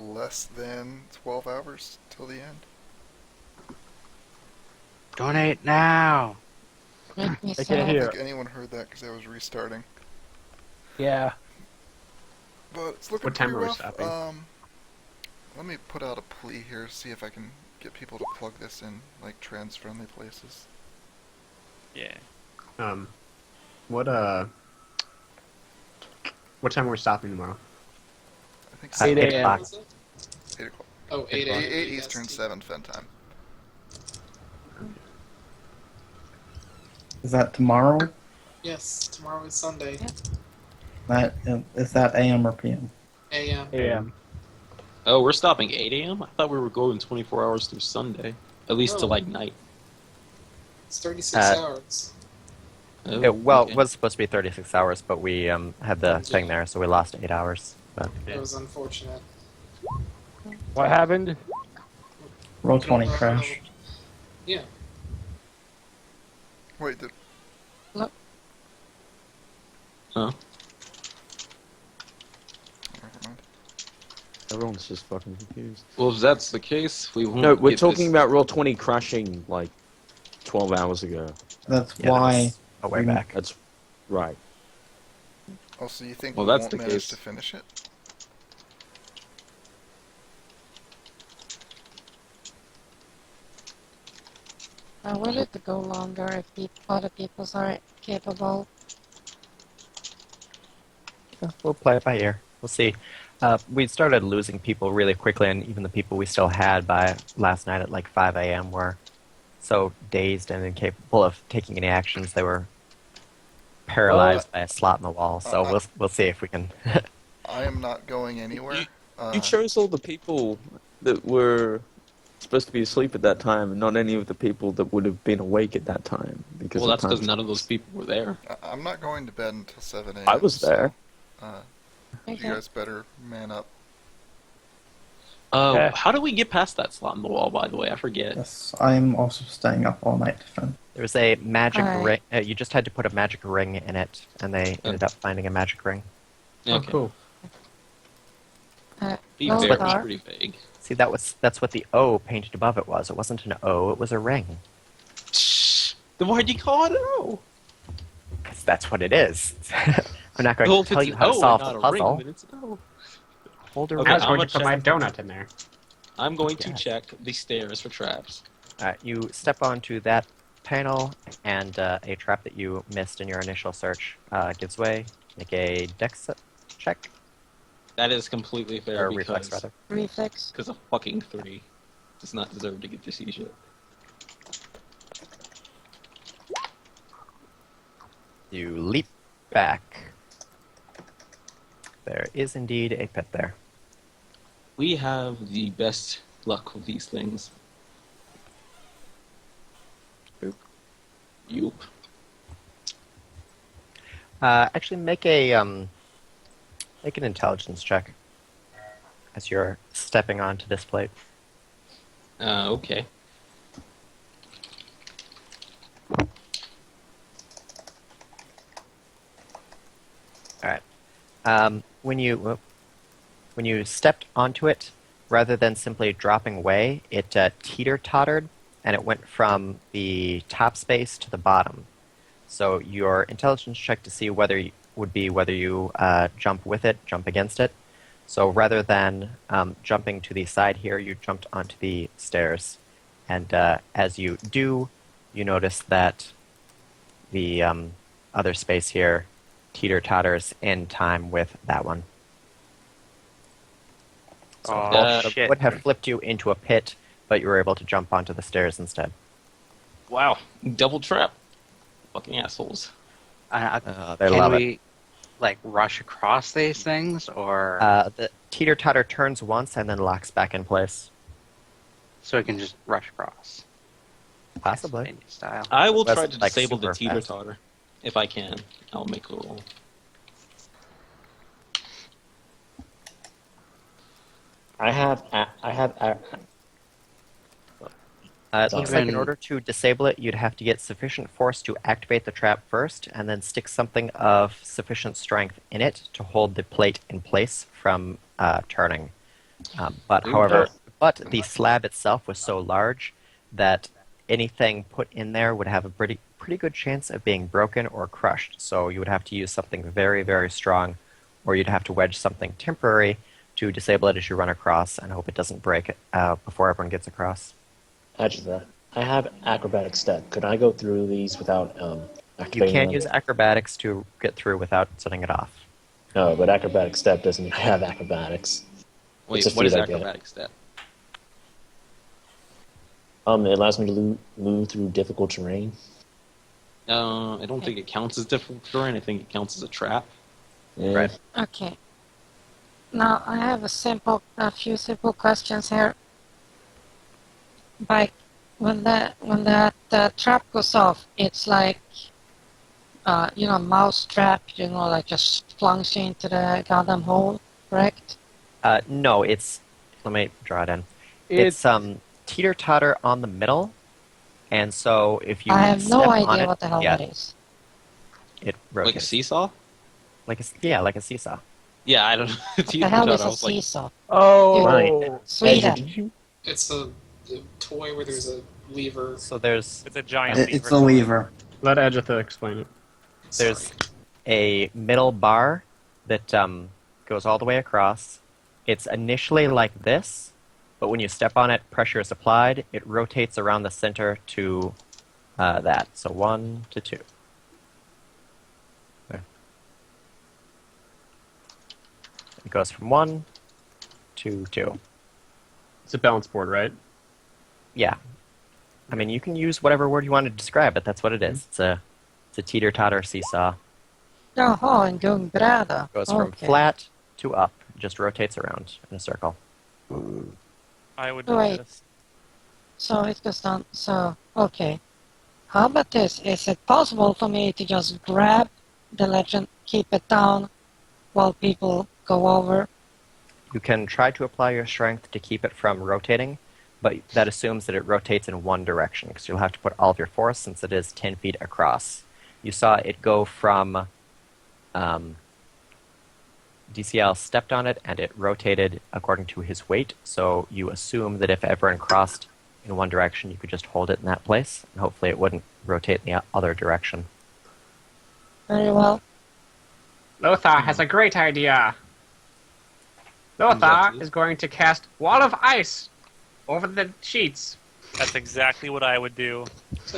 less than 12 hours till the end. Donate now. Make me I can't I don't hear. think anyone heard that because I was restarting. Yeah. But it's looking What time pretty are we rough. stopping? Let me put out a plea here, see if I can get people to plug this in, like, trans-friendly places. Yeah. What time are we stopping tomorrow? I think 8 7 a.m. Was it? 8 o'clock. Oh, 8 a.m. 8 Eastern, 7 Fen time. Is that tomorrow? Yes, tomorrow is Sunday. That is that AM or PM? A.m. AM. Oh, we're stopping 8 a.m.? I thought we were going 24 hours through Sunday. At least No. to, like, night. It's 36 hours. Oh, It okay. was supposed to be 36 hours, but we had the thing there, so we lost 8 hours. But It was unfortunate. What happened? Roll 20 crashed. Yeah. Wait, did... Huh? Never mind. Everyone's just fucking confused. Well, if that's the case, we won't No, we're get talking this- about Roll 20 crashing like 12 hours ago. That's yeah, that why. was a way back. That's right. Oh, so you think Well, we that's won't the manage case. to finish it? I want it to go longer if other people aren't capable. We'll play it by ear. We'll see. We started losing people really quickly, and even the people we still had by last night at like 5 a.m. were so dazed and incapable of taking any actions. They were paralyzed by a slot in the wall. So we'll see if we can. I am not going anywhere. You chose all the people that were supposed to be asleep at that time, and not any of the people that would have been awake at that time. Because Well, of that's because time. none of those people were there. I'm not going to bed until 7 a.m. I was there. So, Okay. you guys better man up. Okay. How do we get past that slot in the wall, by the way? I forget. Yes, I'm also staying up all night to defend. There was a magic Alright. ring. You just had to put a magic ring in it, and they ended up finding a magic ring. Oh, Okay. cool. Be No, fair, it Star. was pretty vague. See, that's what the O painted above it was. It wasn't an O, it was a ring. Shh. Then why'd you call it an O? Because that's what it is. I'm not going Well, to if tell it's you an how to O solve and the not a ring, puzzle. then it's an O. Hold a Okay, I ring. was going I'm to put gonna my donut in there. I'm going to Yeah. check the stairs for traps. You step onto that panel, and a trap that you missed in your initial search gives way. Make a dex check, That is completely fair or reflex because rather. Reflex. a fucking 3 does not deserve to get to see shit. You leap back. There is indeed a pit there. We have the best luck with these things. Oop. Yoop. Actually, make an intelligence check as you're stepping onto this plate. Okay. All right. When you stepped onto it, rather than simply dropping away, it teeter-tottered, and it went from the top space to the bottom. So your intelligence check to see whether you jump with it, jump against it. So rather than jumping to the side here, you jumped onto the stairs, and as you do, you notice that the other space here teeter-totters in time with that one. So Oh, both shit. would have flipped you into a pit, but you were able to jump onto the stairs instead. Wow. Double trap. Fucking assholes. They Can love we, like, rush across these things, or The teeter-totter turns once and then locks back in place. so we can just rush across? Possibly. Castlevania style. I will That's, try to like, disable the super fast. teeter-totter. If I can. I'll make a roll. It looks like in Even- order to disable it, you'd have to get sufficient force to activate the trap first, and then stick something of sufficient strength in it to hold the plate in place from turning. But the slab itself was so large that anything put in there would have a pretty good chance of being broken or crushed. So you would have to use something very, very strong, or you'd have to wedge something temporary to disable it as you run across and hope it doesn't break before everyone gets across. Adjatha, I have acrobatic step. Could I go through these without You activating can them? use acrobatics to get through without setting it off. No, but acrobatic step doesn't have acrobatics. Wait, It's a what is feat I get. acrobatic step? It allows me to move through difficult terrain. I don't think it counts as difficult terrain. I think it counts as a trap. Yeah. Right. Okay. Now I have a few simple questions here. Like when that trap goes off, it's like mouse trap. Like just plunges into the goddamn hole, correct? No, it's... Let me draw it in. It's teeter-totter on the middle, and so if you I have step no on idea it, what the hell yeah, that is. it Like a rotates. seesaw? Like a seesaw. Yeah, I don't know. The hell is Teeter-totter, I a was like, seesaw? Oh, Right. Sweden. Did you? It's a toy where there's a lever. So there's It's a giant It's a lever. Let Adjatha explain it. There's Sorry. a middle bar that goes all the way across. It's initially like this, but when you step on it, pressure is applied. It rotates around the center to that. So 1 to 2. There. It goes from 1 to 2. It's a balance board, right? Yeah. I mean, you can use whatever word you want to describe it. That's what it is. It's a teeter-totter seesaw. Jaha, en gungbräda. Goes from Okay. flat to up. Just rotates around in a circle. I would do Wait. this. So it goes down. So, okay. How about this? Is it possible for me to just grab the legend, keep it down, while people go over? You can try to apply your strength to keep it from rotating, but that assumes that it rotates in one direction, because you'll have to put all of your force since it is 10 feet across. You saw it go from... DCL stepped on it, and it rotated according to his weight, so you assume that if everyone crossed in one direction, you could just hold it in that place, and hopefully it wouldn't rotate in the other direction. Very well. Lothar has a great idea. Lothar is going to cast Wall of Ice over the sheets. That's exactly what I would do.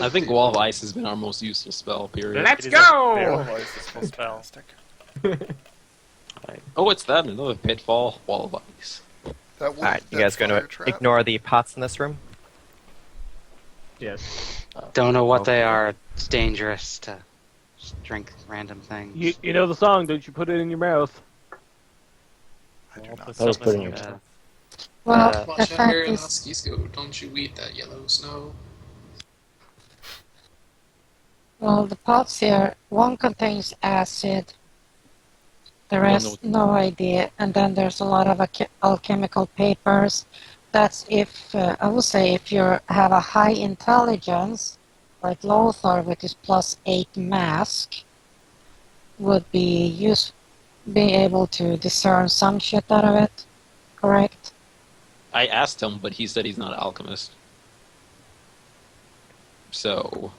I think Wall of Ice has been our most useful spell, period. Let's It is a go! very Otherwise, this was spell. fantastic. Oh, it's that, another pitfall, Wall of Ice. That one, Alright, you that guys going fire to trap? ignore the pots in this room? Yes. Don't know what they are. It's dangerous to just drink random things. you know the song, don't you put it in your mouth? I do Well, not. put I was some putting in it- the- Well, Uh, the Watch out, fact Harry and is, Huskies go. Don't you eat that yellow snow. well, the pots here, one contains acid, the rest, no idea, and then there's a lot of alchemical papers. That's if, I would say, if you have a high intelligence, like Lothar with his +8 mask, would be able to discern some shit out of it, correct? I asked him, but he said he's not an alchemist. So,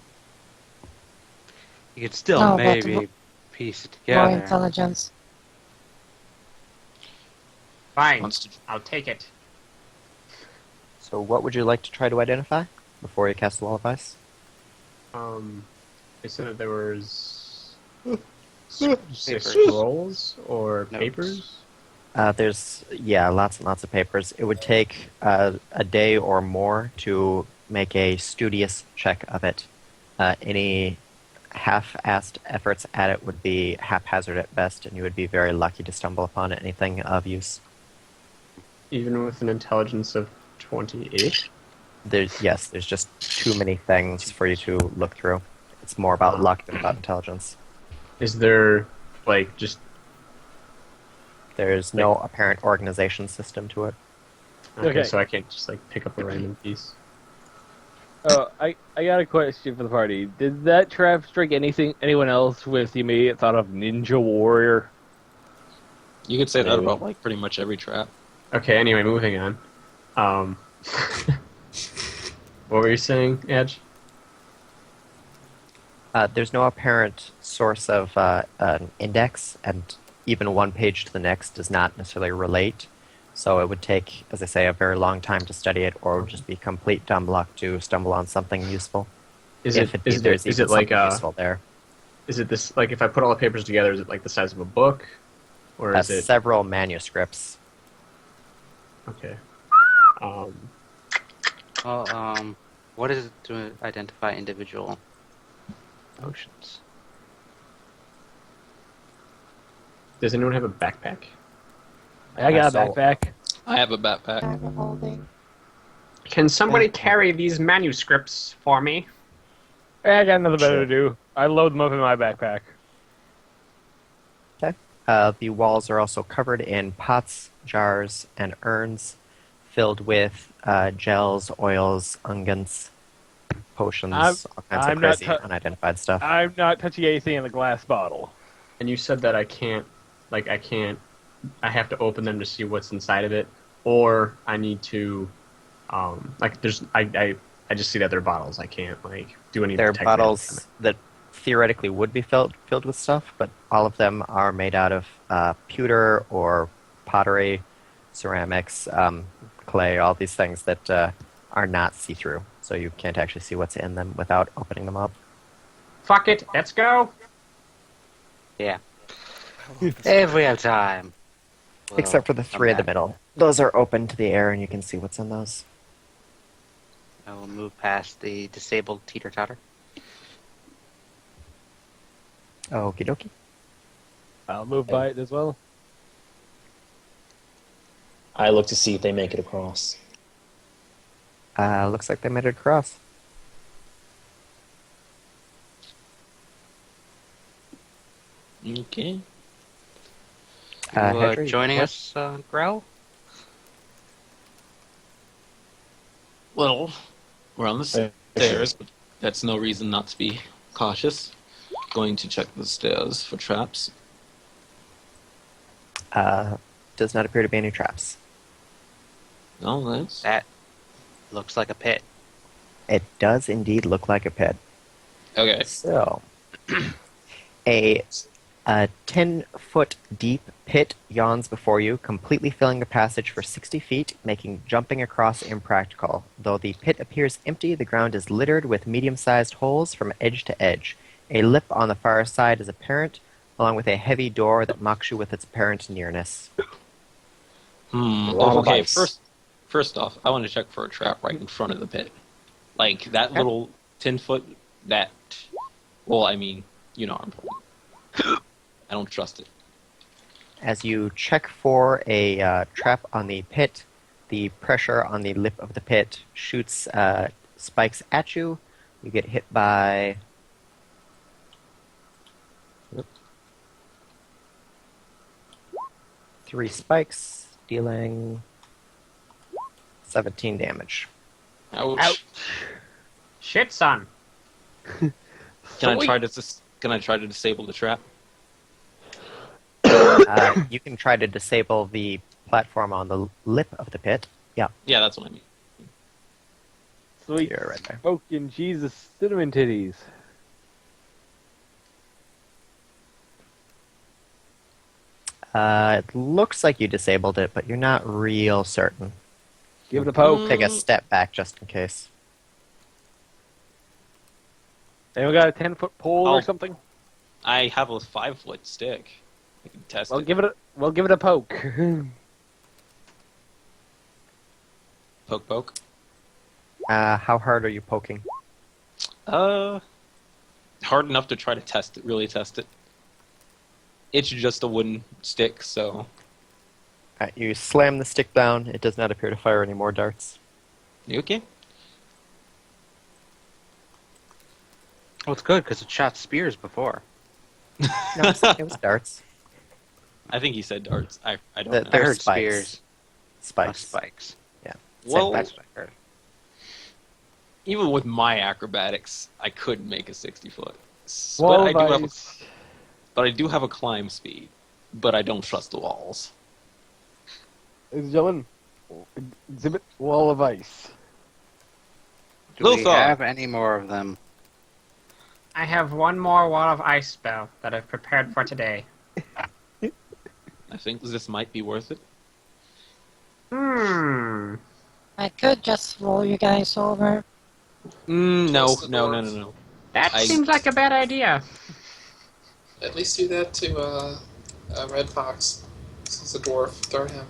You could still No, but maybe piece it More together. intelligence. Fine. wants to... I'll take it. So what would you like to try to identify before you cast the Wall of Ice? They said that there was Papers. scrolls or Notes. papers. There's, lots and lots of papers. It would take a day or more to make a studious check of it. Any half-assed efforts at it would be haphazard at best, and you would be very lucky to stumble upon anything of use. Even with an intelligence of 28. There's just too many things for you to look through. It's more about luck than about intelligence. Is there, like, just... There's no apparent organization system to it. Okay, so I can't just, like, pick up a random piece. I got a question for the party. Did that trap strike anyone else with the immediate thought of Ninja Warrior? You could say that Maybe. about, like, pretty much every trap. Okay, anyway, moving on. What were you saying, Edge? There's no apparent source of an index, and even one page to the next does not necessarily relate. So it would take, as I say, a very long time to study it, or it would just be complete dumb luck to stumble on something useful. Is it like useful there? Is it this like if I put all the papers together? Is it like the size of a book, or is it several manuscripts? Okay. Well, what is it to identify individual potions? Does anyone have a backpack? I got a backpack. I have a backpack. Bag of holding. Can somebody carry these manuscripts for me? I got nothing better to do. I load them up in my backpack. Okay. The walls are also covered in pots, jars, and urns filled with gels, oils, unguents, potions, all kinds of crazy unidentified stuff. I'm not touching anything in the glass bottle. And you said that I have to open them to see what's inside of it, or I need to, I just see that they're bottles. I can't do any. They're bottles that theoretically would be filled with stuff, but all of them are made out of pewter or pottery, ceramics, clay, all these things that are not see-through, so you can't actually see what's in them without opening them up. Fuck it, let's go. Yeah. If we have time. Except for the three in the middle. Those are open to the air, and you can see what's in those. I will move past the disabled Teeter-totter. Okie dokie. I'll move by it as well. I look to see if they make it across. Looks like they made it across. Okay. You joining us, Growl? Well, we're on the stairs, but that's no reason not to be cautious. Going to check the stairs for traps. Does not appear to be any traps. No, that's... That looks like a pit. It does indeed look like a pit. Okay. So, a 10-foot deep pit yawns before you, completely filling the passage for 60 feet, making jumping across impractical. Though the pit appears empty, the ground is littered with medium-sized holes from edge to edge. A lip on the far side is apparent, along with a heavy door that mocks you with its apparent nearness. Okay, first off, I want to check for a trap right in front of the pit. Like, that little 10-foot, well, I mean, you know what I'm talking. I don't trust it. As you check for a trap on the pit, the pressure on the lip of the pit shoots spikes at you. You get hit by... 3 spikes, dealing 17 damage. Ouch. Shit, son. Can I try to disable the trap? You can try to disable the platform on the lip of the pit. Yeah. Yeah, that's what I mean. Sweet. You're right there. Smoking Jesus cinnamon titties. It looks like you disabled it, but you're not real certain. Give it a poke. Take a step back just in case. Anyone got a 10-foot pole or something? I have a 5-foot stick. I can test it. Give it a poke. Poke. How hard are you poking? Hard enough to try to really test it. It's just a wooden stick, so... You slam the stick down. It does not appear to fire any more darts. You okay? Well, it's good, because it shot spears before. No, it was darts. I think he said darts. I don't know. I heard spikes. spears. Spikes. Spikes. Yeah. Well, That's what I heard. even with my acrobatics, I couldn't make a 60-foot. But I do have a climb speed. But I don't trust the walls. Ladies and gentlemen, exhibit wall of ice. Do we Lothar. have any more of them? I have one more wall of ice spell that I've prepared for today. I think this might be worth it. I could just roll you guys over. No. That seems like a bad idea. At least do that to Red Fox. He's a dwarf. Throw him.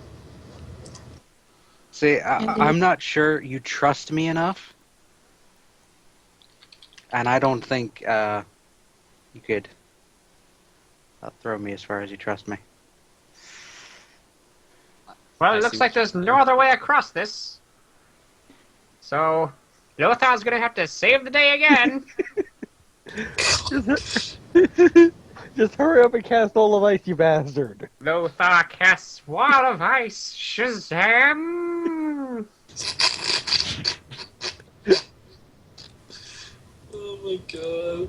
See, Indeed. I'm not sure you trust me enough. And I don't think you could throw me as far as you trust me. Well, it looks like there's no other way across this. So, Lothar's gonna have to save the day again. Just hurry up and cast Wall of Ice, you bastard. Lothar casts Wall of Ice. Shazam! Oh my god.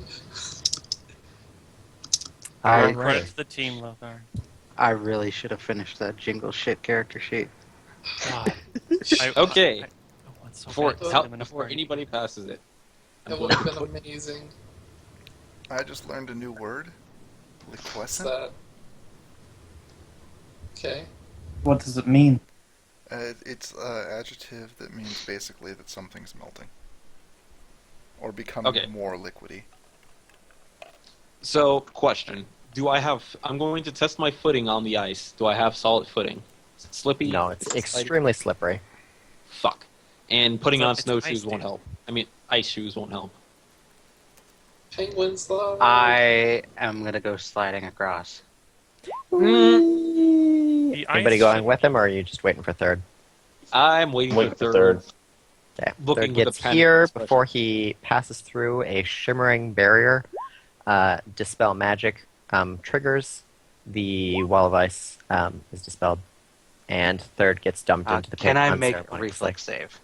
Credit to the team, Lothar. I really should have finished that jingle shit character sheet. God. Okay. I want so Before, bad to send him in a before party. anybody passes it, I'm That going would have to been put- amazing. I just learned a new word. What's Liquescent? that? Okay. What does it mean? It's an adjective that means basically that something's melting. Or becoming Okay. more liquidy. So, question. I'm going to test my footing on the ice. Do I have solid footing? Is it slippy? No, it's Is it slidey? extremely slippery. Fuck. And putting on It's snowshoes ice, won't dude. help. I mean, ice shoes won't help. Penguins, though. I am gonna go sliding across. The Anybody ice going ship- with him, or are you just waiting for third? I'm waiting Wait for for third. third. Okay. Looking Third with a gets panic here expression. before he passes through a shimmering barrier. Dispel magic triggers. The wall of ice is dispelled, and third gets dumped into the pit. Can I make a unceremoniously. reflex save?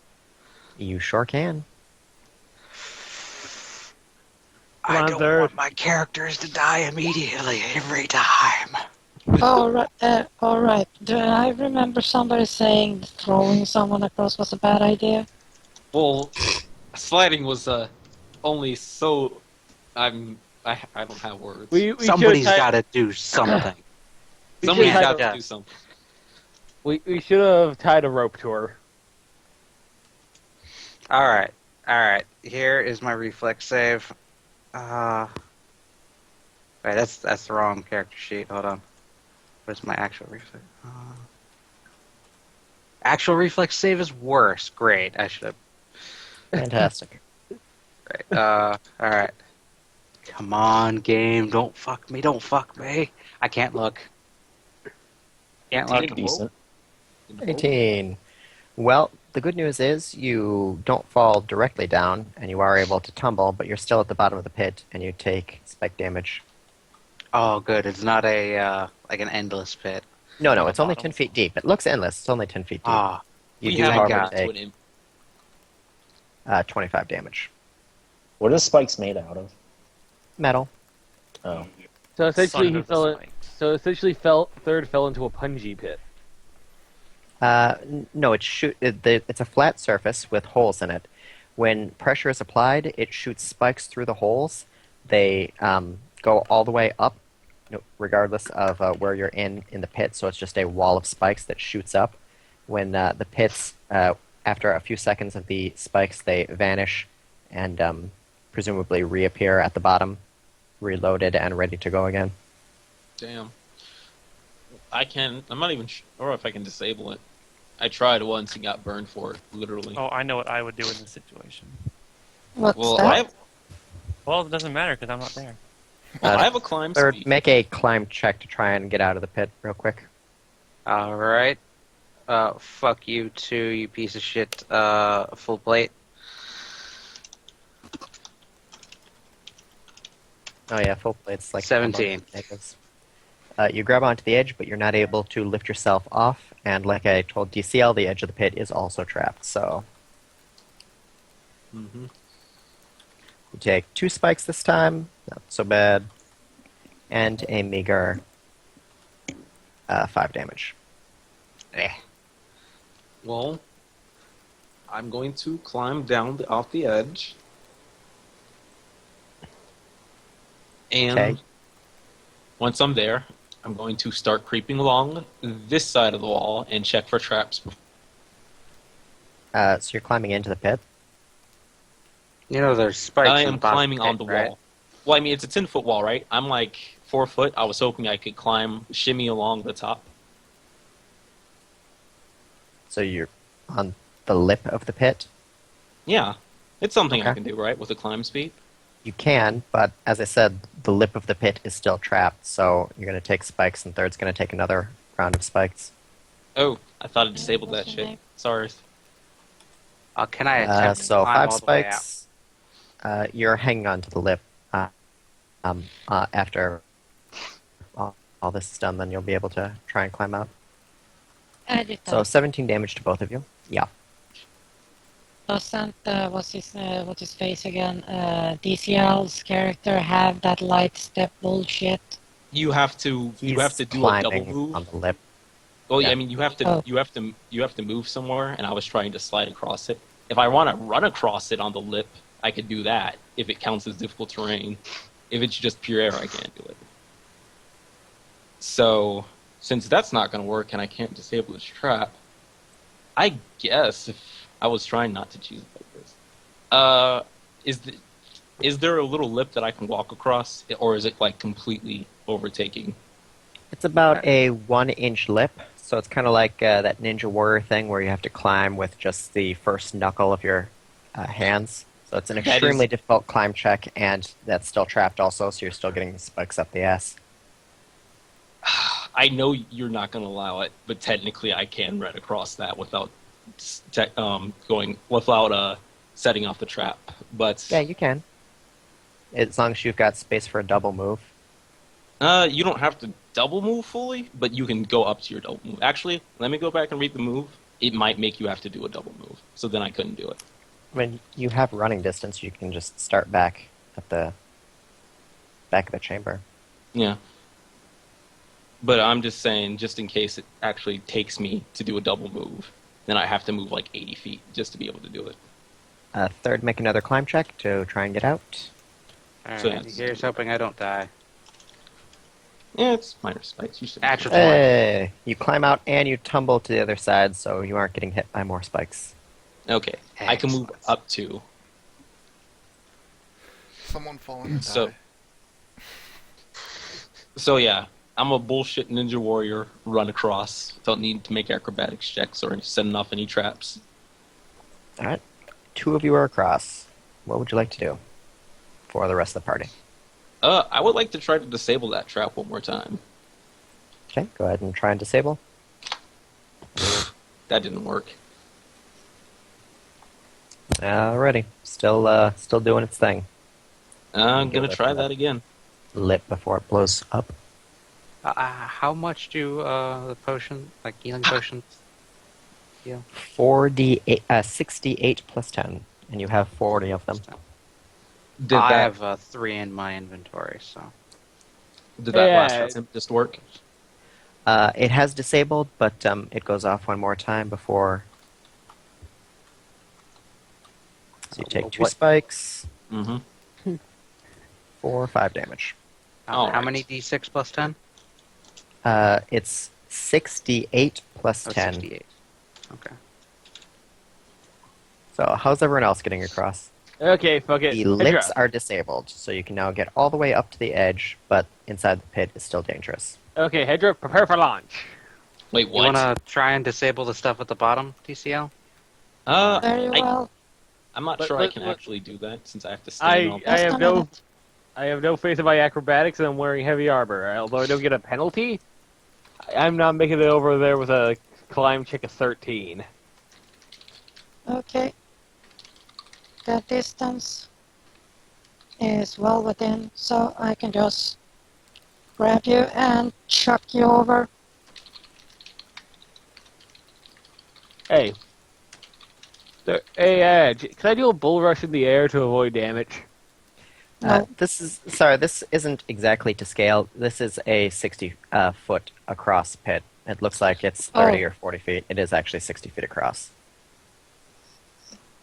You sure can. Come on, I don't third. want my characters to die immediately every time. All right. Do I remember somebody saying throwing someone across was a bad idea? Well, sliding was only so. I don't have words. We Somebody's should've got to do something. Somebody's should've got had- to do something. we should have tied a rope to her. All right. Here is my reflex save. Wait, that's the wrong character sheet. Hold on. Where's my actual reflex? Actual reflex save is worse. Great. I should have. Fantastic. Right. All right. Come on, game. Don't fuck me. Don't fuck me. I can't look. Can't look. Decent. 18. Well, the good news is you don't fall directly down, and you are able to tumble, but you're still at the bottom of the pit, and you take spike damage. Oh, good. It's not a like an endless pit. No, it's only 10 feet deep. It looks endless. It's only 10 feet deep. Ah, You We do, haven't however, got to take an 25 damage. What are spikes made out of? Metal. Oh. So essentially, Son he of the fell. spikes. Third fell into a punji pit. No, it's a flat surface with holes in it. When pressure is applied, it shoots spikes through the holes. They go all the way up, regardless of where you're in the pit. So it's just a wall of spikes that shoots up. When the pits, after a few seconds of the spikes, they vanish and presumably reappear at the bottom, reloaded and ready to go again. Damn. I'm not even sure if I can disable it. I tried once and got burned for it, literally. Oh, I know what I would do in this situation. What's well, that? Well, it doesn't matter because I'm not there. I have a climb Third, speed. make a climb check to try and get out of the pit real quick. all right. Fuck you too, you piece of shit. Full plate. Oh yeah, full plate's like 17. negatives. You grab onto the edge, but you're not able to lift yourself off. And like I told DCL, the edge of the pit is also trapped. So Mm-hmm. you take 2 spikes this time, not so bad, and a meager 5 damage. Eh. Well, I'm going to climb down off the edge. And Okay. once I'm there, I'm going to start creeping along this side of the wall and check for traps. So you're climbing into the pit. You know, there's spikes. I in am the bottom climbing of the on the pit, right? wall. Well, I mean, it's a 10-foot wall, right? I'm like 4 foot. I was hoping I could shimmy along the top. So you're on the lip of the pit. Yeah, it's something I Okay. can do, right, with a climb speed. You can, but as I said, the lip of the pit is still trapped, so you're going to take spikes, and third's going to take another round of spikes. Oh, I thought I disabled that shit. Sorry. Can I attempt to So climb 5 all the way out? spikes. You're hanging on to the lip. After all this is done, then you'll be able to try and climb out. Adjatha. So 17 damage to both of you. Yeah. Doesn't what's his face again? DCL's character have that light step bullshit? You have to do a double climbing move. on the lip. Well, Yeah. I mean, you have to Oh. you have to move somewhere, and I was trying to slide across it. If I want to run across it on the lip, I could do that if it counts as difficult terrain. If it's just pure air, I can't do it. So, since that's not going to work and I can't disable this trap, I guess if I was trying not to choose like this, is there a little lip that I can walk across, or is it like completely overtaking? It's about a 1-inch lip, so it's kind of like that Ninja Warrior thing where you have to climb with just the first knuckle of your hands. So it's an That extremely is- difficult climb check, and that's still trapped also, so you're still getting spikes up the ass. I know you're not going to allow it, but technically I can run across that without setting off the trap. But Yeah, you can. As long as you've got space for a double move. you don't have to double move fully, but you can go up to your double move. Actually, let me go back and read the move. It might make you have to do a double move, so then I couldn't do it. When you have running distance, you can just start back at the back of the chamber. Yeah. But I'm just saying, just in case it actually takes me to do a double move, then I have to move like 80 feet just to be able to do it. Third, make another climb check to try and get out. Alright, So that's- here's hoping I don't die. Yeah, it's minor spikes. You should. Natural Hey, you climb out and you tumble to the other side, so you aren't getting hit by more spikes. Okay, I can move up to. Someone falling and So- die. So yeah, I'm a bullshit ninja warrior. Run across. Don't need to make acrobatics checks or setting off any traps. All right, 2 of you are across. What would you like to do for the rest of the party? I would like to try to disable that trap one more time. Okay, go ahead and try and disable. That didn't work. Alrighty, still doing its thing. I'm Give gonna it try a- that again. Lit before it blows up. How much do the potion, like healing potions, heal? 68 plus 10, and you have 40 of them. Did I that have 3 in my inventory, so. did that last Yeah. attempt just work? It has disabled, but it goes off one more time before. So you take 2 What- spikes, Mm-hmm. 4 or 5 damage. How Alright. many d6 plus 10? It's 68 plus Oh, 10. 68. Okay. So how's everyone else getting across? Okay, fuck it. The Hedra. lips are disabled, so you can now get all the way up to the edge, but inside the pit is still dangerous. Okay, Hedra, prepare for launch. Wait, You what? wanna try and disable the stuff at the bottom, TCL? Very well. I'm not But- sure I but- can but- actually do that since I have to stand on. I Just have a no minute. I have no faith in my acrobatics, and I'm wearing heavy armor. Although I don't get a penalty, I'm not making it over there with a climb check of 13. Okay. That distance is well within, so I can just grab you and chuck you over. Hey. Hey, can I do a bull rush in the air to avoid damage? No. This isn't exactly to scale. This is a 60 foot across pit, It looks like it's 30 or 40 feet. It is actually 60 feet across.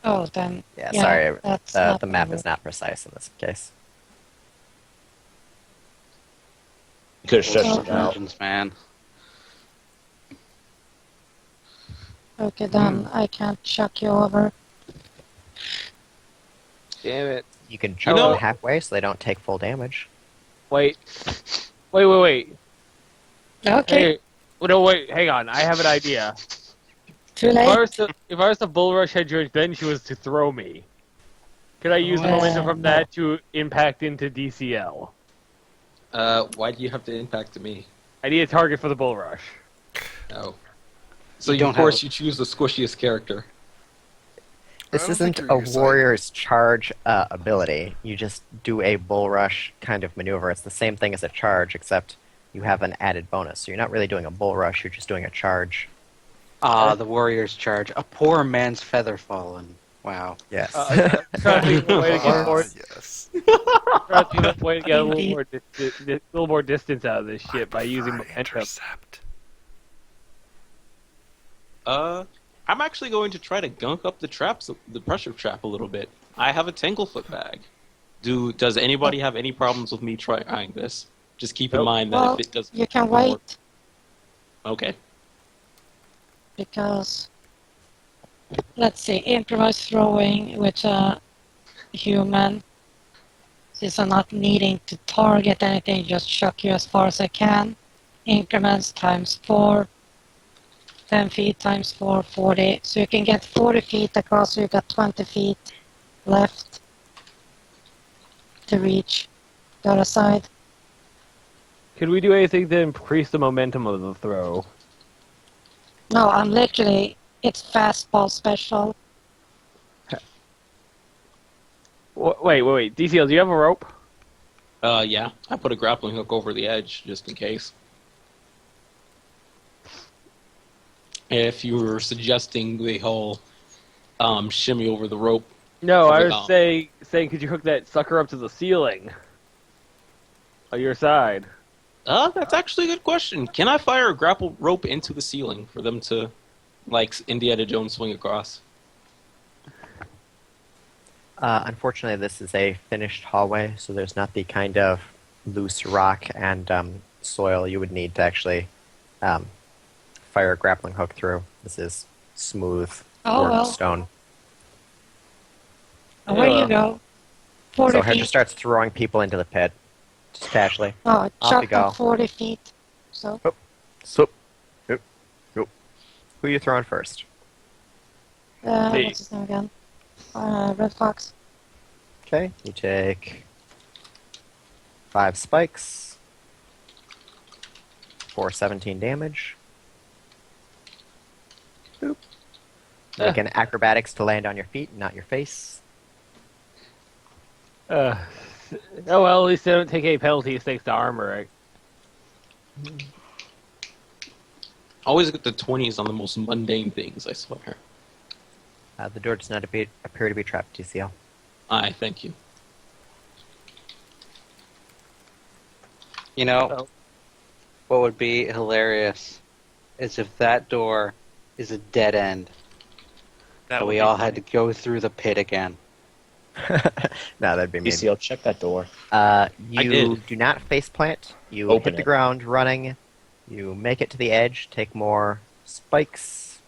Oh, then. Yeah, Yeah, sorry. that's The not map gonna is not precise in this case. You could have Bullshit stretched it out. Legends, man. Okay, then I can't chuck you over. Damn it. You can chuck them halfway so they don't take full damage. Wait. Okay. Hey, no, wait, hang on. I have an idea. Too If late. I was to bull rush Hedgeridge, then she was to throw me. Could I use the momentum from that to impact into DCL? Why do you have to impact me? I need a target for the bull rush. Oh. So You don't of course have you choose the squishiest character. This don't isn't think a you're excited. warrior's charge ability. You just do a bull rush kind of maneuver. It's the same thing as a charge, except you have an added bonus. So you're not really doing a bull rush, you're just doing a charge. The warrior's charge. A poor man's feather fallen. Wow. Yes. Trying to think of a way to get more. Yes. Trying to think of a way to get a little more distance out of this shit by using momentum. Intercept. I'm actually going to try to gunk up the pressure trap a little bit. I have a Tanglefoot bag. Does anybody have any problems with me trying this? Just keep in mind that Well, if it doesn't you can work- wait Okay. because, let's see, improvised throwing with a human. Since I'm not needing to target anything, just chuck you as far as I can. Increments times 4. 10 feet times 4, 40. So you can get 40 feet across, so you got 20 feet left to reach the other side. Could we do anything to increase the momentum of the throw? No, I'm literally, it's fastball special. Wait. DCL, do you have a rope? Yeah. I put a grappling hook over the edge just in case. If you were suggesting the whole shimmy over the rope. No, I was saying, could you hook that sucker up to the ceiling on your side? That's actually a good question. Can I fire a grapple rope into the ceiling for them to, like Indiana Jones, swing across? Unfortunately, this is a finished hallway, so there's not the kind of loose rock and soil you would need to actually fire a grappling hook through. This is smooth worked stone. Away you go. 40 So feet. Hedger starts throwing people into the pit, just casually. Oh, Off chuck you go. them 40 feet. So, Who are you throwing first? what's his name again? Red Fox. Okay, you take 5 spikes for 17 damage. Boop. Make an acrobatics to land on your feet, not your face. Oh well, at least they don't take any penalties thanks to armor, right? Always get the 20s on the most mundane things, I swear. The door does not appear to be trapped, TCL. Aye, thank you. You know, what would be hilarious is if that door is a dead end. That So would we be all funny. had to go through the pit again. No, that'd be mean. DCL, check that door. You do not face plant. You Open hit the it. ground running. You make it to the edge, take more spikes.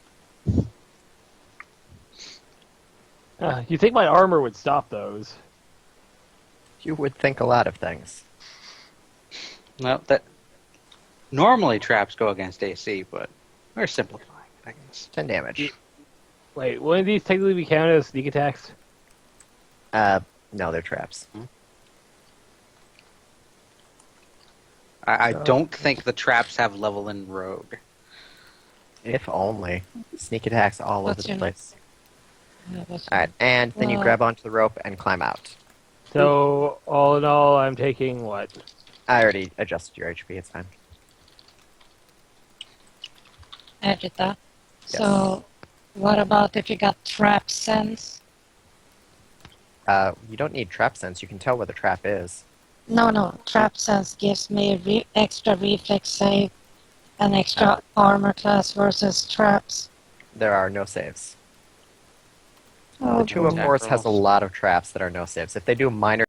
You think my armor would stop those? You would think a lot of things. Well, that normally traps go against AC, but we're simplifying, I guess. 10 damage. Wait, wouldn't these technically be counted as sneak attacks? No, they're traps. I don't think the traps have level in rogue. If only. Sneak attacks all over What's the your place. Alright, and then you Well- grab onto the rope and climb out. So, all in all, I'm taking what? I already adjusted your HP, it's fine. Adjatha. So, what about if you got trap sense? You don't need trap sense, you can tell where the trap is. No. Trap sense gives me extra reflex save an extra armor class versus traps? There are no saves. Oh, The Tomb of boy. Horrors has a lot of traps that are no saves. If they do minor